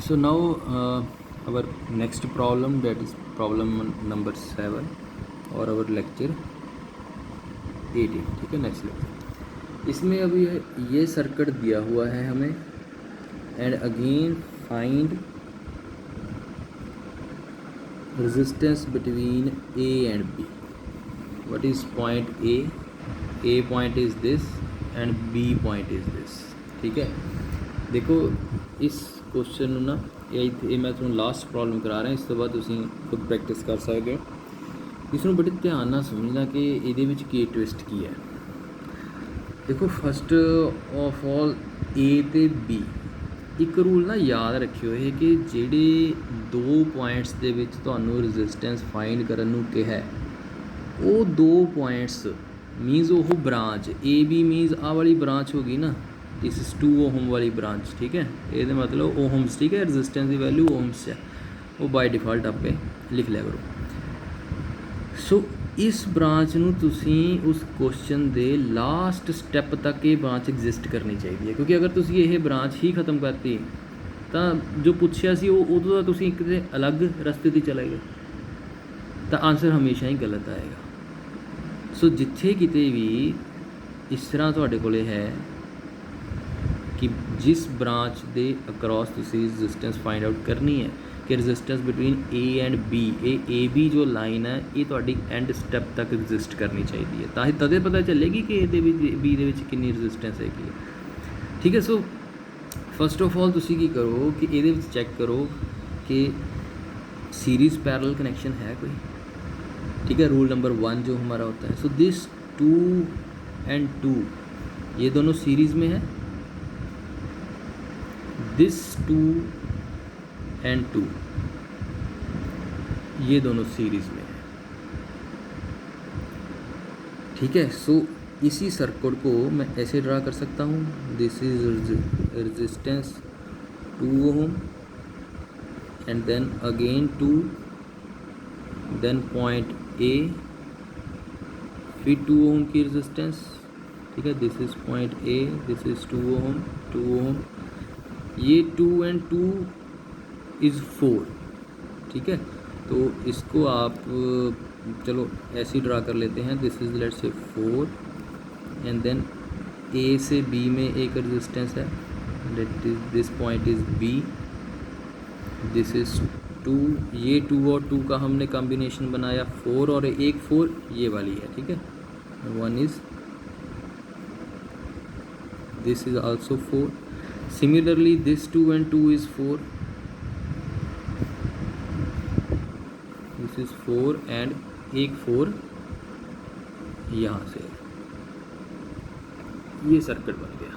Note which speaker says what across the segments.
Speaker 1: So now our next problem, that is problem number 7 और our lecture 18. ठीक है, next lecture. इसमें अभी ये सर्किट दिया हुआ है हमें, and again find resistance between A and B. What is point A? A point is this and B point is this. ठीक है, देखो इस क्वेश्चन ਨੂੰ ਨਾ ਇਹ ਮੈਂ ਤੁਹਾਨੂੰ ਲਾਸਟ ਪ੍ਰੋਬਲਮ ਕਰਾ ਰਿਹਾ, ਇਸ ਤੋਂ ਬਾਅਦ ਤੁਸੀਂ ਖੁਦ ਪ੍ਰੈਕਟਿਸ ਕਰ ਸਕਦੇ ਹੋ. ਇਸ ਨੂੰ ਬੜੇ ਧਿਆਨ ਨਾਲ ਸਮਝਣਾ ਕਿ ਇਹਦੇ ਵਿੱਚ ਕੀ ਟਵਿਸਟ ਕੀ ਹੈ. ਦੇਖੋ ਫਸਟ ਆਫ ਆਲ A ਤੇ B ਇੱਕ ਰੂਲ ਨਾ ਯਾਦ ਰੱਖਿਓ ਇਹ ਕਿ ਜਿਹੜੇ ਦੋ ਪੁਆਇੰਟਸ ਦੇ ਵਿੱਚ ਤੁਹਾਨੂੰ ਰੈਜ਼ਿਸਟੈਂਸ ਫਾਈਂਡ ਕਰਨ ਨੂੰ ਕਿਹਾ ਉਹ ਦੋ ਪੁਆਇੰਟਸ ਮੀਨਸ ਉਹ ਬ੍ਰਾਂਚ ਏ ਬੀ ਮੀਨਸ ਆਹ ਵਾਲੀ ਬ੍ਰਾਂਚ ਹੋ ਗਈ ਨਾ, ਦਿਸ ਇਜ਼ 2 ओहम वाली ब्रांच. ठीक है, ये मतलब ओहम्स. ठीक है, रजिस्टेंस की वैल्यू ओहम्स है, वो बाय डिफॉल्ट आपे लिख लिया करो. सो इस ब्रांच ਨੂੰ ਤੁਸੀਂ ਉਸ ਕੁਐਸਚਨ ਦੇ ਲਾਸਟ ਸਟੈਪ ਤੱਕ ਇਹ ਬ੍ਰਾਂਚ ਐਗਜ਼ਿਸਟ ਕਰਨੀ ਚਾਹੀਦੀ ਹੈ, ਕਿਉਂਕਿ ਅਗਰ ਤੁਸੀਂ ਇਹ ਬ੍ਰਾਂਚ ਹੀ ਖਤਮ ਕਰਤੀ ਤਾਂ ਜੋ ਪੁੱਛਿਆ ਸੀ ਉਹ ਉਦੋਂ ਦਾ ਤੁਸੀਂ ਕਿਤੇ ਅਲੱਗ ਰਸਤੇ 'ਤੇ ਚਲੇ ਗਏ ਤਾਂ ਆਨਸਰ ਹਮੇਸ਼ਾ ਹੀ ਗਲਤ ਆਏਗਾ. ਸੋ ਜਿੱਥੇ ਕਿਤੇ ਵੀ ਇਸ ਤਰ੍ਹਾਂ ਤੁਹਾਡੇ ਕੋਲੇ ਹੈ कि जिस ब्रांच के अक्रॉस तुसी रजिस्टेंस फाइंड आउट करनी है कि resistance between A and B, A B जो लाइन है ये तुहाडी एंड स्टैप तक एग्जिस्ट करनी चाहिए, ताकि तदे पता चलेगी कि ए बी दे विच कितनी रजिस्टेंस हैगी. ठीक है, सो फस्ट ऑफ ऑल तुसी की करो कि ये चैक करो कि सीरीज़ पैरेलल कनेक्शन है कोई. ठीक है, रूल नंबर 1 जो हमारा होता है, सो दिस 2 and 2 ये दोनों सीरीज़ में है, दिस 2 and 2 ये दोनों सीरीज़ में है. ठीक है, सो इसी सर्किट को मैं ऐसे ड्रा कर सकता हूँ. This is resistance 2 ohm and then again 2, then point A, फिर 2 ओहम की रेजिस्टेंस. ठीक है, this is point A, this is 2 ohm, ये 2 and 2 इज़ 4. ठीक है, तो इसको आप चलो ऐसे ड्रा कर लेते हैं. This is let's say 4 and then ए से बी में एक रेजिस्टेंस है, that is this point is B, this is 2, ये 2 और 2 का हमने कॉम्बिनेशन बनाया 4 और एक 4 ये वाली है. ठीक है, 1 is this is also 4. Similarly this 2 and 2 is 4, this is 4 and एक 4 यहाँ से, ये सर्किट बन गया.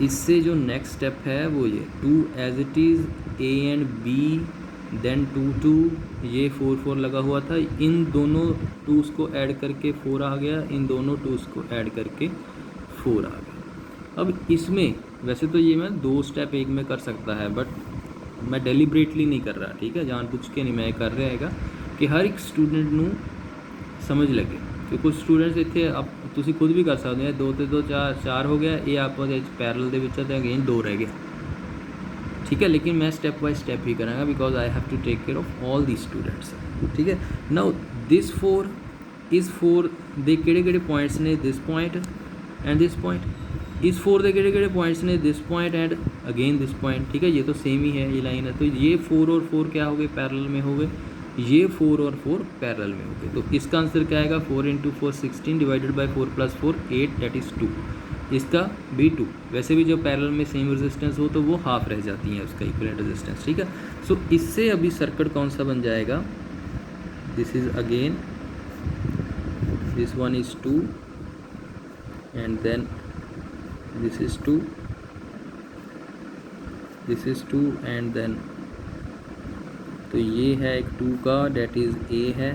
Speaker 1: इससे जो नेक्स्ट स्टेप है वो ये 2 as it is A and B, then 2 2, ये 4 4 लगा हुआ था, इन दोनों 2s को ऐड करके 4 आ गया, इन दोनों 2s को ऐड करके 4 आ गया. अब इसमें वैसे तो ये मैं 2 स्टेप एक में कर सकता है, बट मैं डेलीबरेटली नहीं कर रहा. ठीक है, जानबूझ के नहीं मैं कर रहा है कि हर एक स्टूडेंट ਨੂੰ समझ लगे. कि कुछ स्टूडेंट्स इतने आप तुसी खुद भी कर सकते हैं, 2 ਤੇ 2 4 हो गया, ये आपस ਵਿੱਚ पैरेलल ਦੇ ਵਿੱਚ ਤੇ अगेन 2 रह गया. ठीक है, लेकिन मैं स्टेप बाय स्टेप ही करांगा because I have to take care of all the students. ठीक है, नाउ दिस 4 इज़ 4 ਦੇ ਕਿਹੜੇ पॉइंट्स ने, this point and this point. इस 4 के किहड़े पॉइंट्स ने, this point and again this point. ठीक है, ये तो सेम ही है, ये लाइन है, तो ये 4 और 4 क्या हो गए, पैरेलल में हो गए, ये 4 और 4 पैरेलल में हो गए. तो इसका आंसर क्या आएगा, 4 × 4 16 डिवाइडेड बाय 4 + 4 8, दैट इज़ 2. इसका भी 2. वैसे भी जब पैरेलल में सेम रेजिस्टेंस हो तो वो हाफ रह जाती है उसका इक्विवेलेंट रेजिस्टेंस. ठीक है, सो इससे अभी सर्किट कौन सा बन जाएगा, this is again this 1 is 2 and then this is 2, this is 2 and then तो ये है एक 2 का, डेट इज़ A है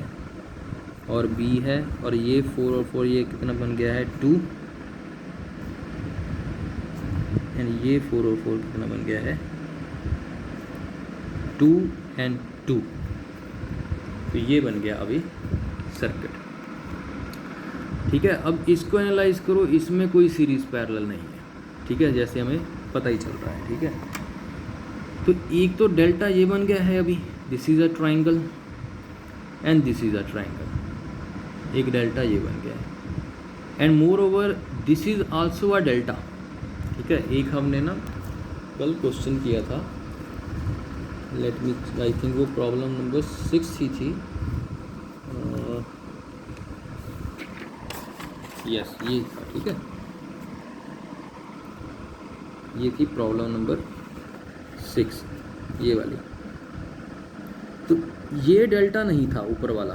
Speaker 1: और B है, और ये 4 और 4 ये कितना बन गया है 2, एंड ये 4 और 4 कितना बन गया है 2 and 2. तो ये बन गया अभी सर्किट. ठीक है, अब इसको एनालाइज करो, इसमें कोई सीरीज़ पैरेलल नहीं है. ठीक है, जैसे हमें पता ही चल रहा है. ठीक है, तो एक तो डेल्टा ये बन गया है अभी, this is a triangle and this is a triangle, एक डेल्टा ये बन गया है and more over this is also a delta. ठीक है, एक हमने ना कल क्वेश्चन किया था, लेट मी, आई थिंक वो प्रॉब्लम नंबर 6 ही थी, यस ये था, ठीक है, ये थी प्रॉब्लम नंबर 6, ये वाली। तो ये डेल्टा नहीं था ऊपर वाला,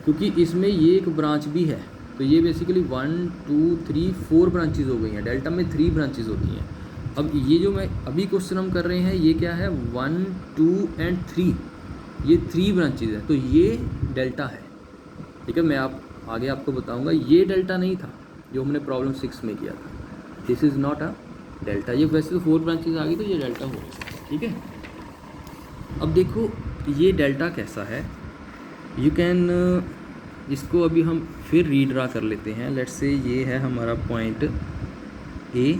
Speaker 1: क्योंकि इसमें ये एक ब्रांच भी है, तो ये बेसिकली 1 2 3 4 ब्रांचेज हो गई हैं। डेल्टा में 3 ब्रांचेज होती हैं। अब ये जो मैं अभी क्वेश्चन हम कर रहे हैं, ये क्या है, 1 2 एंड 3, ये 3 ब्रांचेज हैं, तो ये डेल्टा है। ठीक है, मैं आगे आपको बताऊंगा। ये डेल्टा नहीं था जो हमने प्रॉब्लम 6 में किया था, this is not a delta. ये वैसे तो 4 ब्रांचेज आ गई तो ये डेल्टा हो गया। ठीक है, अब देखो ये डेल्टा कैसा है, यू कैन, इसको अभी हम फिर रीड्रा कर लेते हैं। लेट्स से ये है हमारा पॉइंट ए,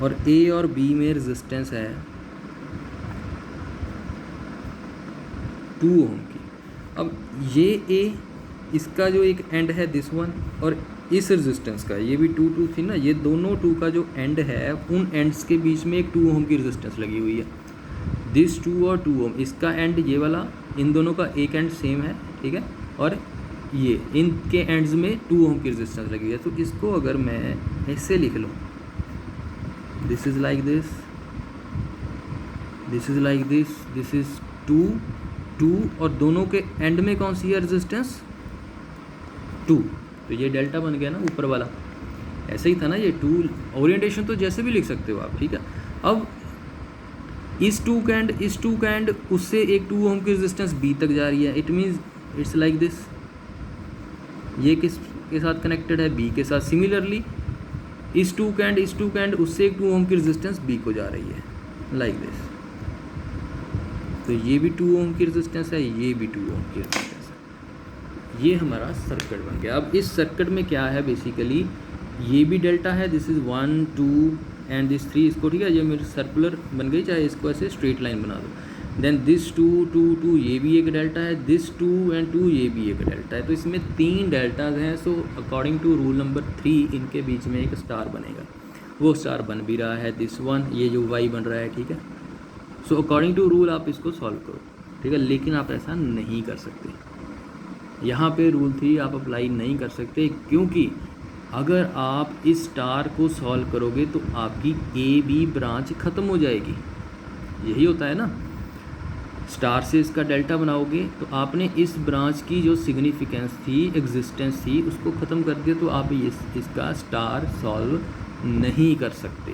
Speaker 1: और ए और बी में रेजिस्टेंस है 2 ओम की। अब ये ए, इसका जो एक एंड है दिस वन, और इस रेजिस्टेंस का, ये भी 2 2 थी ना, ये दोनों 2 का जो एंड है, उन एंड्स के बीच में एक 2 ओम की रेजिस्टेंस लगी हुई है। दिस 2 और 2 ओम, इसका एंड ये वाला, इन दोनों का एक एंड सेम है। ठीक है, और ये इनके एंड्स में 2 ओम की रेजिस्टेंस लगी हुई है। तो इसको अगर मैं ऐसे लिख लूँ, this is like this, this is like this, this is 2 2, और दोनों के एंड में कौन सी है रेजिस्टेंस, 2, तो ये डेल्टा बन गया ना ऊपर वाला। ऐसे ही था ना ये 2, ओरिएंटेशन तो जैसे भी लिख सकते हो आप। ठीक है, अब इस 2 का एंड, इस 2 का एंड, उससे एक 2 ओम की रेजिस्टेंस बी तक जा रही है। It means it's like this, ये किस के साथ कनेक्टेड है, बी के साथ। सिमिलरली इस 2 का एंड, इस 2 का एंड, उससे एक 2 ओम की रेजिस्टेंस बी को जा रही है, लाइक दिस। तो ये भी 2 ओम की रेजिस्टेंस है, ये भी 2 ओम की रेजिस्टेंस है। ये हमारा सर्किट बन गया। अब इस सर्किट में क्या है, बेसिकली ये भी डेल्टा है, दिस इज़ 1 2 एंड दिस 3, इसको, ठीक है, ये मेरी सर्कुलर बन गई, चाहे इसको ऐसे स्ट्रेट लाइन बना दो। देन दिस 2 2 2, ये भी एक डेल्टा है, दिस 2 एंड 2, ये भी एक डेल्टा है। तो इसमें 3 डेल्टाज हैं। So according to rule number 3, इनके बीच में एक स्टार बनेगा, वो स्टार बन भी रहा है, दिस 1, ये जो वाई बन रहा है। ठीक है, सो अकॉर्डिंग टू रूल आप इसको सॉल्व करो। ठीक है, लेकिन आप ऐसा नहीं कर सकते, यहाँ पे रूल 3 आप अप्लाई नहीं कर सकते, क्योंकि अगर आप इस स्टार को सॉल्व करोगे तो आपकी ए बी ब्रांच ख़त्म हो जाएगी। यही होता है ना, स्टार से इसका डेल्टा बनाओगे तो आपने इस ब्रांच की जो सिग्निफिकेंस थी, एग्जिस्टेंस थी, उसको ख़त्म कर दिया, तो आप इसका स्टार सॉल्व नहीं कर सकते।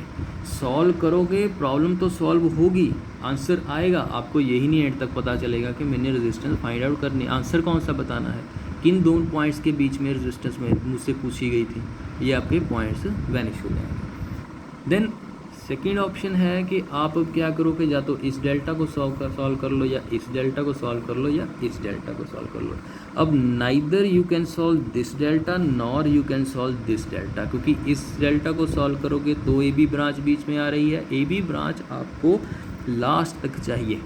Speaker 1: सॉल्व करोगे, प्रॉब्लम तो सॉल्व होगी, आंसर आएगा, आपको यही नहीं एंड तक पता चलेगा कि मैंने रेजिस्टेंस फाइंड आउट करनी, आंसर कौन सा बताना है, किन दोनों पॉइंट्स के बीच में रेजिस्टेंस में मुझसे पूछी गई थी, ये आपके पॉइंट्स वैनिश हो जाएंगे। देन सेकेंड ऑप्शन है कि आप अब क्या करोगे, या तो इस डेल्टा को सॉल्व कर लो, या इस डेल्टा को सॉल्व कर लो, या इस डेल्टा को सॉल्व कर लो। अब neither you can solve this delta nor you can solve this delta, क्योंकि इस डेल्टा को सॉल्व करोगे तो ए बी ब्रांच बीच में आ रही है, ए बी ब्रांच आपको लास्ट तक चाहिए,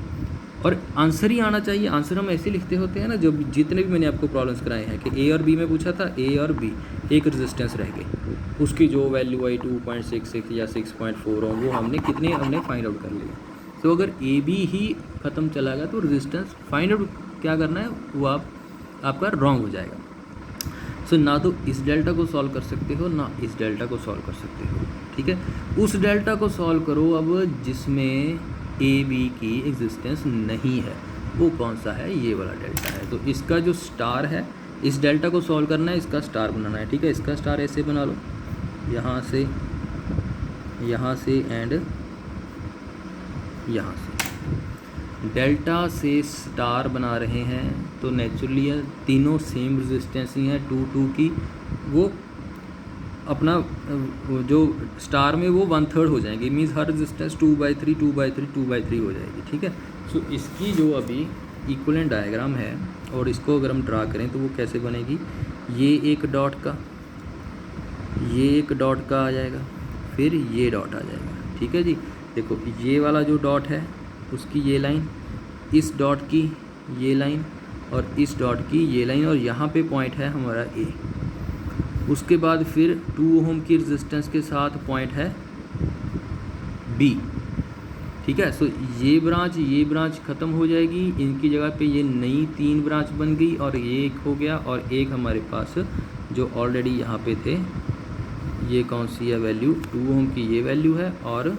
Speaker 1: और आंसर ही आना चाहिए। आंसर हम ऐसे लिखते होते हैं ना, जो जितने भी मैंने आपको प्रॉब्लम्स कराए हैं कि ए और बी में पूछा था, ए और बी एक रेजिस्टेंस रह गई, उसकी जो वैल्यू आई 2.66 या 6.4 हो, वो हमने फाइंड आउट कर लिया। तो अगर ए बी ही ख़त्म चला गया तो रेजिस्टेंस फाइंड आउट क्या करना है, वो आपका रॉन्ग हो जाएगा। सो ना तो इस डेल्टा को सॉल्व कर सकते हो, ना इस डेल्टा को सॉल्व कर सकते हो। ठीक है, उस डेल्टा को सॉल्व करो अब जिसमें ए बी की एग्जिस्टेंस नहीं है, वो कौन सा है, ये वाला डेल्टा है। तो इसका जो स्टार है, इस डेल्टा को सॉल्व करना है, इसका स्टार बनाना है। ठीक है, इसका स्टार ऐसे बना लो, यहाँ से एंड यहाँ से, डेल्टा से स्टार बना रहे हैं, तो नेचुरली तीनों सेम रेजिस्टेंस ही हैं 2 2 की, वो अपना जो स्टार में वो 1/3 हो जाएंगे, मीन्स हर रेजिस्टेंस 2/3 2/3 2/3 हो जाएगी। ठीक है, सो इसकी जो अभी इक्विवेलेंट डायग्राम है, और इसको अगर हम ड्रा करें तो वो कैसे बनेगी, ये एक डॉट का, ये एक डॉट का आ जाएगा, फिर ये डॉट आ जाएगा। ठीक है जी, देखो ये वाला जो डॉट है उसकी ये लाइन, इस डॉट की ये लाइन और इस डॉट की ये लाइन, और यहाँ पे पॉइंट है हमारा ए। उसके बाद फिर 2 ओम की रेजिस्टेंस के साथ पॉइंट है बी। ठीक है, सो ये ब्रांच ख़त्म हो जाएगी, इनकी जगह पे ये नई 3 ब्रांच बन गई और ये एक हो गया, और एक हमारे पास जो ऑलरेडी यहाँ पे थे, ये कौन सी है वैल्यू, 2 ओम की ये वैल्यू है और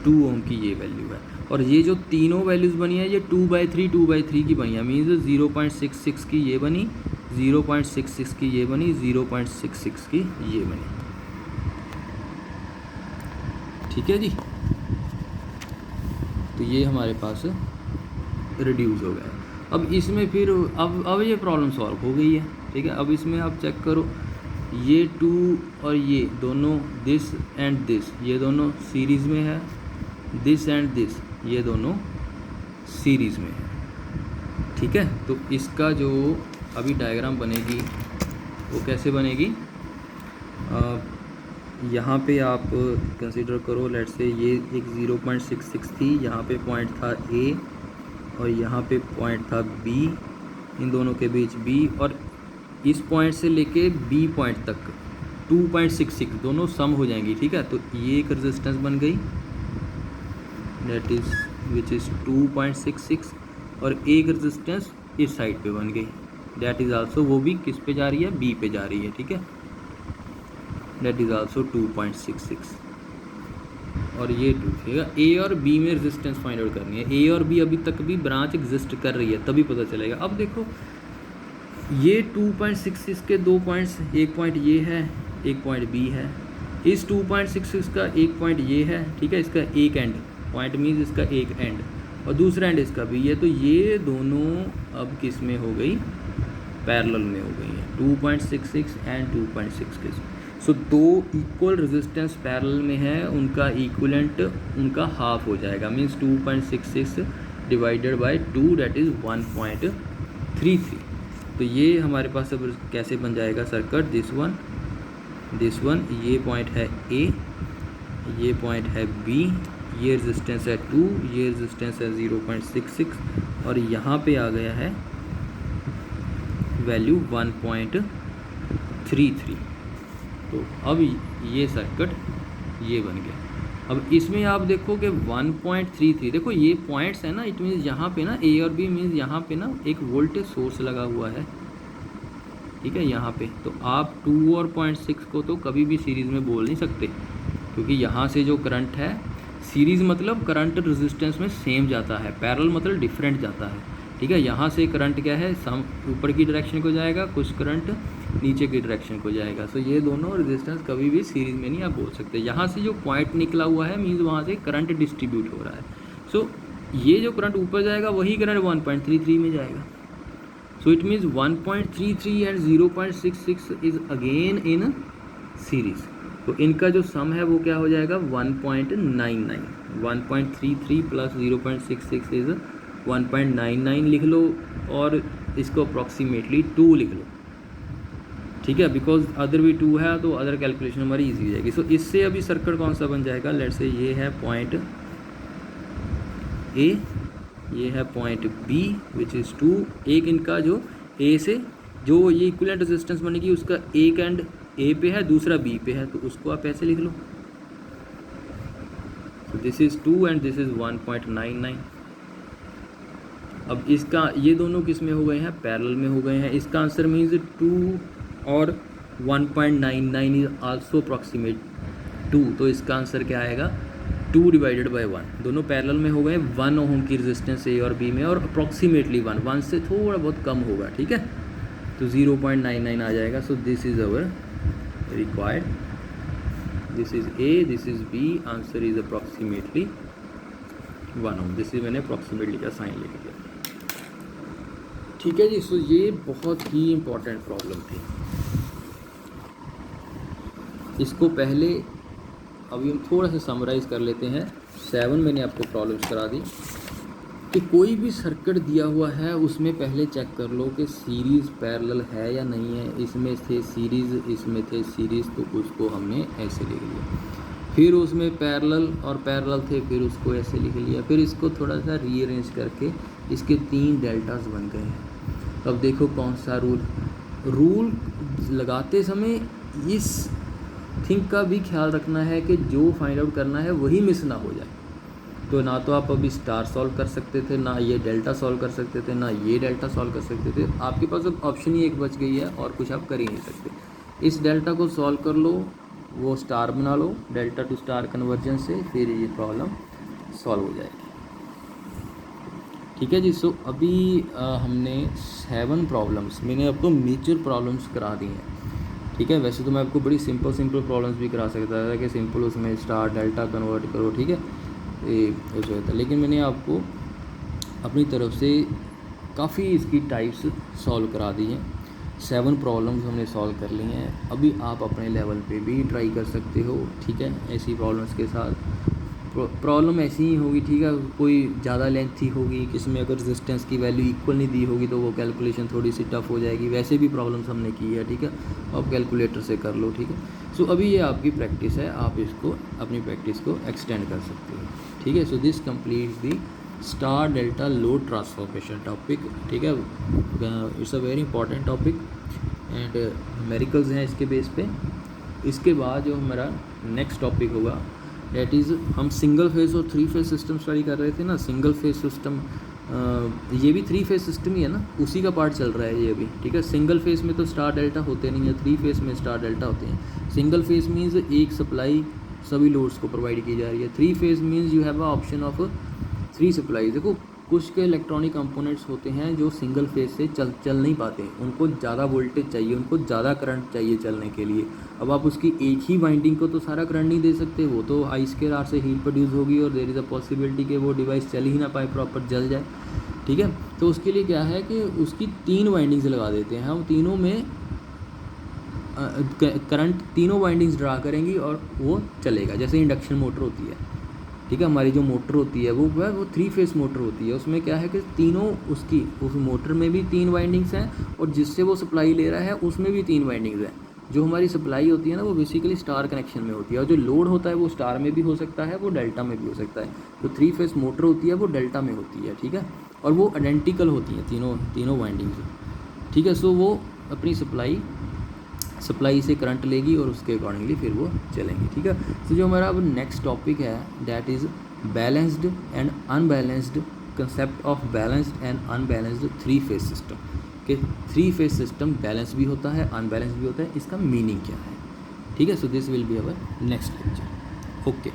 Speaker 1: 2 ओम की ये वैल्यू है। और ये जो तीनों वैल्यूज़ बनी है ये 2/3 की बनी है, मीन्स 0.66 की ये बनी, 0.66 की ये बनी, 0.66 की ये बनी। ठीक है जी, तो ये हमारे पास रिड्यूस हो गया। अब इसमें फिर अब ये प्रॉब्लम सॉल्व हो गई है। ठीक है, अब इसमें आप चेक करो, ये 2 और ये दोनों, दिस एंड दिस, ये दोनों सीरीज़ में है, दिस एंड दिस ये दोनों सीरीज़ में है। ठीक है, तो इसका जो अभी डायग्राम बनेगी वो कैसे बनेगी, यहाँ पे आप कंसीडर करो, लेट्स से ये एक 0.66 थी, यहाँ पे पॉइंट था ए और यहाँ पे पॉइंट था बी, इन दोनों के बीच बी, और इस पॉइंट से लेके बी पॉइंट तक 2.66 दोनों सम हो जाएंगी। ठीक है, तो ये एक रेजिस्टेंस बन गई, दैट इज़ विच इज़ 2.66, और एक रेजिस्टेंस इस साइड पे बन गई, दैट इज़ आल्सो, वो भी किस पे जा रही है, बी पे जा रही है। ठीक है, दैट इज़ आल्सो 2.66, और ये 2। ठीक है, ए और बी में रेजिस्टेंस फाइंड आउट करनी है, ए और बी अभी तक भी ब्रांच एग्जिस्ट कर रही है तभी पता चलेगा। अब देखो ये 2.66 के 2 पॉइंट्स, एक पॉइंट ये है, एक पॉइंट बी है, इस 2.66 का एक पॉइंट ये है। ठीक है, इसका एक एंड पॉइंट मीन्स इसका एक एंड, और दूसरा एंड इसका भी है, तो ये दोनों अब किस में हो गई, पैरेलल में हो गई है, 2.66 एंड 2.66। सो दो इक्वल रेजिस्टेंस पैरेलल में है, उनका इक्विवेलेंट उनका हाफ हो जाएगा, means 2.66 divided by 2 that is 1.33। तो ये हमारे पास अब कैसे बन जाएगा सर्किट, दिस वन, ये पॉइंट है ए, ये पॉइंट है बी, ये रेजिस्टेंस है 2, ये रेजिस्टेंस है 0.66, और यहाँ पे आ गया है वैल्यू 1.33। तो अब ये सर्किट ये बन गया। अब इसमें आप देखो कि 1.33, देखो ये पॉइंट्स है ना, इट मीन्स यहाँ पे ना ए और बी मीन्स यहाँ पे ना एक वोल्टेज सोर्स लगा हुआ है। ठीक है, यहाँ पे तो आप 2 और 0.6 को तो कभी भी सीरीज़ में बोल नहीं सकते, क्योंकि यहाँ से जो करंट है, सीरीज़ मतलब करंट रेजिस्टेंस में सेम जाता है, पैरेलल मतलब डिफरेंट जाता है। ठीक है, यहाँ से करंट क्या है, सम ऊपर की डायरेक्शन को जाएगा, कुछ करंट नीचे की डायरेक्शन को जाएगा। सो ये दोनों रेजिस्टेंस कभी भी सीरीज़ में नहीं आप बोल सकते। यहाँ से जो पॉइंट निकला हुआ है मीन्स वहाँ से करंट डिस्ट्रीब्यूट हो रहा है। सो ये जो करंट ऊपर जाएगा वही करंट 1.33 में जाएगा। So it means 1.33 and 0.66 is again in series. तो इनका जो सम है वो क्या हो जाएगा, 1.99। 1.33 प्लस 0.66 इज़ 1.99 लिख लो, और इसको अप्रॉक्सीमेटली 2 लिख लो। ठीक है, बिकॉज अदर भी 2 है तो अदर कैलकुलेशन हमारी ईजी हो जाएगी। सो इससे अभी सर्किट कौन सा बन जाएगा, लेट्स से ये है पॉइंट ए, ये है पॉइंट बी विच इज़ 2। एक इनका जो ए से जो ये इक्विवेलेंट रेजिस्टेंस बनेगी उसका एक एंड ए पे है, दूसरा बी पे है, तो उसको आप ऐसे लिख लो। तो this is 2 and this is 1.99। अब इसका ये दोनों किस में हो गए हैं, पैरेलल में हो गए हैं। इसका आंसर मीन्स 2 और 1.99 इज आल्सो अप्रॉक्सीमेट 2। तो इसका आंसर क्या आएगा, 2 डिवाइडेड बाय 1। दोनों पैरेलल में हो गए, 1 ओम की रेजिस्टेंस ए और बी में, और अप्रॉक्सीमेटली 1 से थोड़ा बहुत कम होगा। ठीक है, तो 0.99 आ जाएगा। So this is our required, this is A, this is B, answer is approximately 1 ohm. This is मैंने अप्रॉक्सीमेटली का साइन लिख दिया। ठीक है जी, सो ये बहुत ही इम्पोर्टेंट प्रॉब्लम थी। इसको पहले अभी हम थोड़ा सा समराइज़ कर लेते हैं। 7 मैंने आपको प्रॉब्लम्स करा दी, कि कोई भी सर्किट दिया हुआ है उसमें पहले चेक कर लो कि सीरीज़ पैरेलल है या नहीं है। इसमें थे सीरीज़, इसमें थे सीरीज़, तो उसको हमने ऐसे लिख लिया। फिर उसमें पैरेलल और पैरेलल थे, फिर उसको ऐसे लिख लिया। फिर इसको थोड़ा सा रीअरेंज करके इसके 3 डेल्टास बन गए हैं। अब देखो कौन सा रूल लगाते समय इस थिंग का भी ख्याल रखना है कि जो फाइंड आउट करना है वही मिस ना हो जाए। तो ना तो आप अभी स्टार सॉल्व कर सकते थे, ना ये डेल्टा सॉल्व कर सकते थे, ना ये डेल्टा सॉल्व कर सकते थे। आपके पास अब ऑप्शन ही एक बच गई है और कुछ आप कर ही नहीं सकते। इस डेल्टा को सॉल्व कर लो, वो स्टार बना लो डेल्टा टू स्टार कन्वर्जन से, फिर ये प्रॉब्लम सॉल्व हो जाएगी। ठीक है जी। सो अभी हमने 7 प्रॉब्लम्स, मैंने आपको मेजर प्रॉब्लम्स करा दी हैं। ठीक है, वैसे तो मैं आपको बड़ी सिंपल प्रॉब्लम्स भी करा सकता था कि सिंपल उसमें स्टार डेल्टा कन्वर्ट करो, ठीक है, ये हो सकता है। लेकिन मैंने आपको अपनी तरफ से काफ़ी इसकी टाइप्स सॉल्व करा दी हैं। 7 प्रॉब्लम्स हमने सॉल्व कर ली हैं। अभी आप अपने लेवल पे भी ट्राई कर सकते हो, ठीक है, ऐसी प्रॉब्लम्स के साथ। प्रॉब्लम ऐसी ही होगी, ठीक है, कोई ज़्यादा लेंथी होगी, किसमें अगर रेजिस्टेंस की वैल्यू इक्वल नहीं दी होगी तो वो कैलकुलेशन थोड़ी सी टफ हो जाएगी। वैसे भी प्रॉब्लम्स हमने की है, ठीक है, आप कैलकुलेटर से कर लो, ठीक है। सो अभी ये आपकी प्रैक्टिस है, आप इसको अपनी प्रैक्टिस को एक्सटेंड कर सकते हो, ठीक है। So this complete the star delta load transformation topic, ठीक है। It's a very important topic and numericals हैं इसके बेस पे। इसके बाद जो हमारा नेक्स्ट टॉपिक होगा डेट इज़, हम सिंगल फेज और 3 फेज सिस्टम स्टडी कर रहे थे ना। सिंगल फेज सिस्टम, ये भी 3 फेज सिस्टम ही है ना, उसी का पार्ट चल रहा है ये भी, ठीक है। सिंगल फेज में तो स्टार डेल्टा होते नहीं है, 3 फेज में स्टार डेल्टा होते हैं। सिंगल फेज मीन्स एक सप्लाई सभी लोड्स को प्रोवाइड की जा रही है। 3 phase means you have a option of 3 supply. देखो कुछ के इलेक्ट्रॉनिक कंपोनेंट्स होते हैं जो सिंगल फेज से चल नहीं पाते, उनको ज़्यादा वोल्टेज चाहिए, उनको ज़्यादा करंट चाहिए चलने के लिए। अब आप उसकी एक ही वाइंडिंग को तो सारा करंट नहीं दे सकते, वो तो आई स्क्वायर आर से हीट प्रोड्यूस होगी और देयर इज़ अ पॉसिबिलिटी कि वो डिवाइस चल ही ना पाए, प्रॉपर जल जाए, ठीक है। तो उसके लिए क्या है कि उसकी 3 वाइंडिंग्स लगा देते हैं हम, तीनों में करंट तीनों वाइंडिंग्स ड्रा करेंगी और वो चलेगा। जैसे इंडक्शन मोटर होती है, ठीक है, हमारी जो मोटर होती है वो 3 फेस मोटर होती है। उसमें क्या है कि तीनों उस मोटर में भी 3 वाइंडिंग्स हैं और जिससे वो सप्लाई ले रहा है उसमें भी 3 वाइंडिंग्स हैं। जो हमारी सप्लाई होती है ना वो बेसिकली स्टार कनेक्शन में होती है, और जो लोड होता है वो स्टार में भी हो सकता है, वो डेल्टा में भी हो सकता है। जो 3 फेस मोटर होती है वो डेल्टा में होती है, ठीक है, और वो आइडेंटिकल होती हैं तीनों वाइंडिंग्स, ठीक है। सो वो अपनी सप्लाई से करंट लेगी और उसके अकॉर्डिंगली फिर वो चलेंगी, ठीक है। तो जो हमारा अब नेक्स्ट टॉपिक है that is balanced and unbalanced, concept of balanced and unbalanced 3 phase system. कि 3 फेज सिस्टम बैलेंस भी होता है, अनबैलेंस भी होता है, इसका मीनिंग क्या है, ठीक है। So this will be our next lecture, okay.